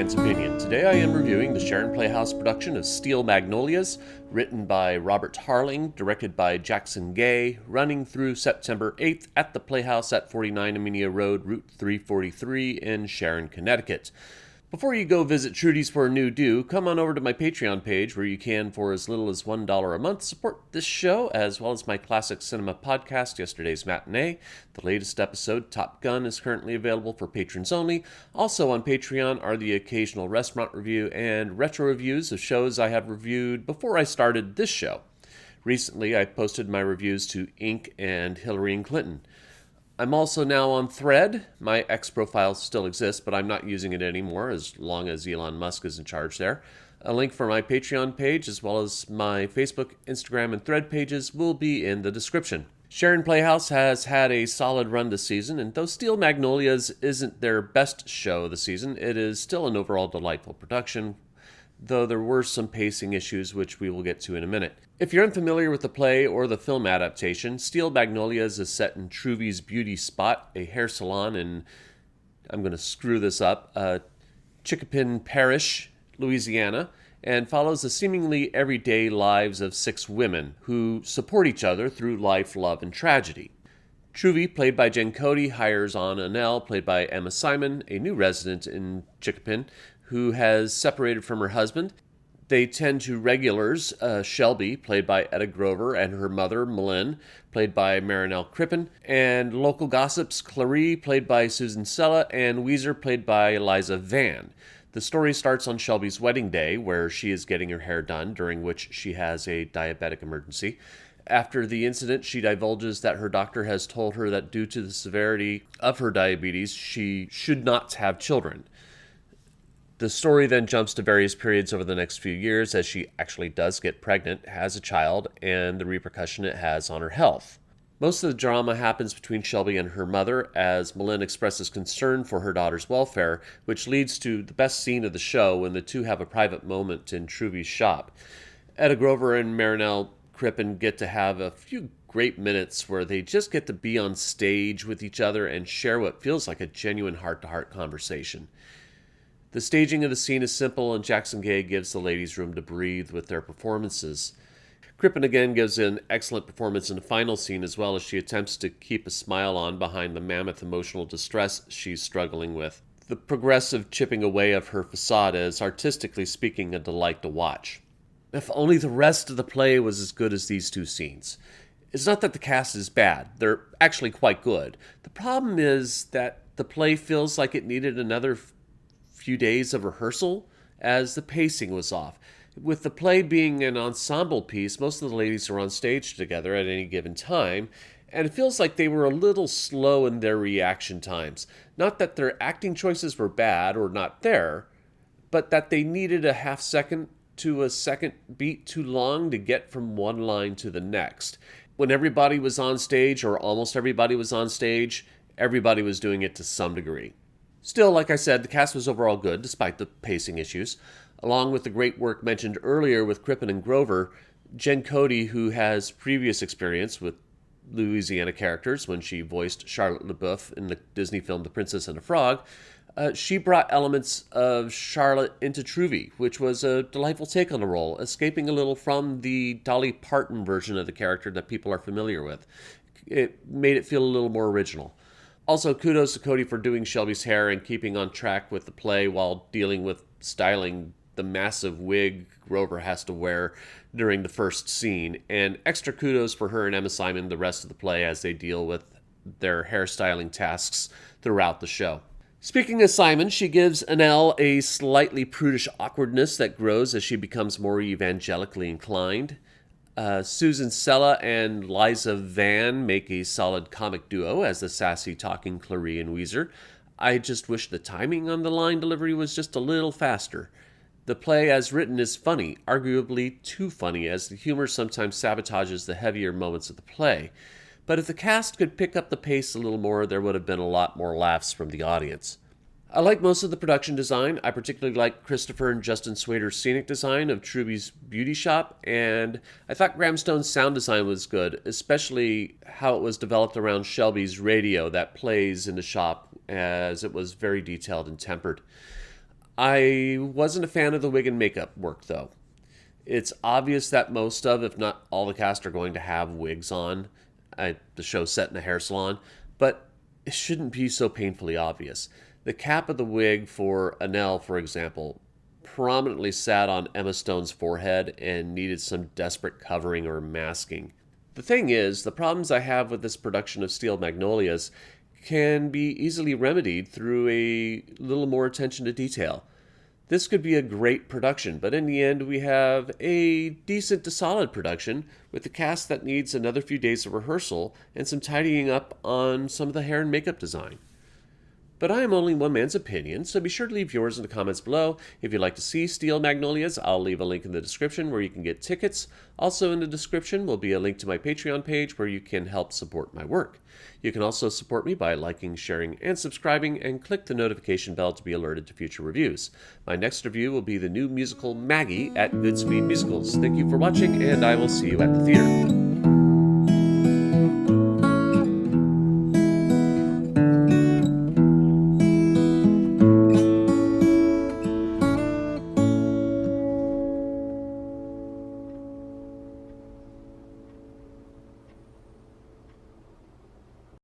Man's Opinion. Today I am reviewing the Sharon Playhouse production of Steel Magnolias, written by Robert Harling, directed by Jackson Gay, running through September 8th at the Playhouse at 49 Amelia Road, Route 343 in Sharon, Connecticut. Before you go visit Trudy's for a new due, come on over to my Patreon page where you can, for as little as $1 a month, support this show as well as my classic cinema podcast, Yesterday's Matinee. The latest episode, Top Gun, is currently available for patrons only. Also on Patreon are the occasional restaurant review and retro reviews of shows I have reviewed before I started this show. Recently, I posted my reviews to Ink and Hillary Clinton. I'm also now on Thread. My X profile still exists, but I'm not using it anymore as long as Elon Musk is in charge there. A link for my Patreon page, as well as my Facebook, Instagram, and Thread pages will be in the description. Sharon Playhouse has had a solid run this season, and though Steel Magnolias isn't their best show this season, it is still an overall delightful production, though there were some pacing issues which we will get to in a minute. If you're unfamiliar with the play or the film adaptation, Steel Magnolias is set in Truvy's Beauty Spot, a hair salon in, I'm going to screw this up, Crippen Parish, Louisiana, and follows the seemingly everyday lives of 6 women who support each other through life, love, and tragedy. Truvy, played by Cody, hires on Annelle, played by Emma Simon, a new resident in Crippen, who has separated from her husband. They tend to regulars, Shelby, played by Etta Grover, and her mother, Marinell, played by Marinell Crippen, and local gossips, Clairee, played by Cella, and Weezer, played by Liza Vann. The story starts on Shelby's wedding day, where she is getting her hair done, during which she has a diabetic emergency. After the incident, she divulges that her doctor has told her that due to the severity of her diabetes, she should not have children. The story then jumps to various periods over the next few years as she actually does get pregnant, has a child, and the repercussion it has on her health. Most of the drama happens between Shelby and her mother as Marinell expresses concern for her daughter's welfare, which leads to the best scene of the show when the two have a private moment in Truvy's shop. Etta Grover and Marinell Crippen get to have a few great minutes where they just get to be on stage with each other and share what feels like a genuine heart-to-heart conversation. The staging of the scene is simple, and Jackson Gay gives the ladies room to breathe with their performances. Crippen again gives an excellent performance in the final scene, as well as she attempts to keep a smile on behind the mammoth emotional distress she's struggling with. The progressive chipping away of her facade is, artistically speaking, a delight to watch. If only the rest of the play was as good as these two scenes. It's not that the cast is bad. They're actually quite good. The problem is that the play feels like it needed another few days of rehearsal, as the pacing was off. With the play being an ensemble piece, most of the ladies are on stage together at any given time, and it feels like they were a little slow in their reaction times. Not that their acting choices were bad or not there, but that they needed a half second to a second beat too long to get from one line to the next. When everybody was on stage, or almost everybody was on stage, everybody was doing it to some degree. Still, like I said, the cast was overall good, despite the pacing issues. Along with the great work mentioned earlier with Crippen and Grover, Cody, who has previous experience with Louisiana characters when she voiced Charlotte LeBoeuf in the Disney film The Princess and the Frog, she brought elements of Charlotte into Truvy, which was a delightful take on the role, escaping a little from the Dolly Parton version of the character that people are familiar with. It made it feel a little more original. Also, kudos to Cody for doing Shelby's hair and keeping on track with the play while dealing with styling the massive wig Grover has to wear during the first scene. And extra kudos for her and Emma Simon the rest of the play as they deal with their hairstyling tasks throughout the show. Speaking of Simon, she gives Annelle a slightly prudish awkwardness that grows as she becomes more evangelically inclined. Cella and Liza Vann make a solid comic duo as the sassy talking Clairee and Weezer. I just wish the timing on the line delivery was just a little faster. The play as written is funny, arguably too funny, as the humor sometimes sabotages the heavier moments of the play. But if the cast could pick up the pace a little more, there would have been a lot more laughs from the audience. I like most of the production design. I particularly like Christopher and Justin Swader's scenic design of Truvy's beauty shop, and I thought Graham Stone's sound design was good, especially how it was developed around Shelby's radio that plays in the shop, as it was very detailed and tempered. I wasn't a fan of the wig and makeup work, though. It's obvious that most of, if not all, the cast are going to have wigs on. The show's set in a hair salon, but it shouldn't be so painfully obvious. The cap of the wig for Annelle, for example, prominently sat on Emma Stone's forehead and needed some desperate covering or masking. The thing is, the problems I have with this production of Steel Magnolias can be easily remedied through a little more attention to detail. This could be a great production, but in the end we have a decent to solid production with a cast that needs another few days of rehearsal and some tidying up on some of the hair and makeup design. But I am only one man's opinion, so be sure to leave yours in the comments below. If you'd like to see Steel Magnolias, I'll leave a link in the description where you can get tickets. Also in the description will be a link to my Patreon page where you can help support my work. You can also support me by liking, sharing, and subscribing, and click the notification bell to be alerted to future reviews. My next review will be the new musical Maggie at Goodspeed Musicals. Thank you for watching, and I will see you at the theater.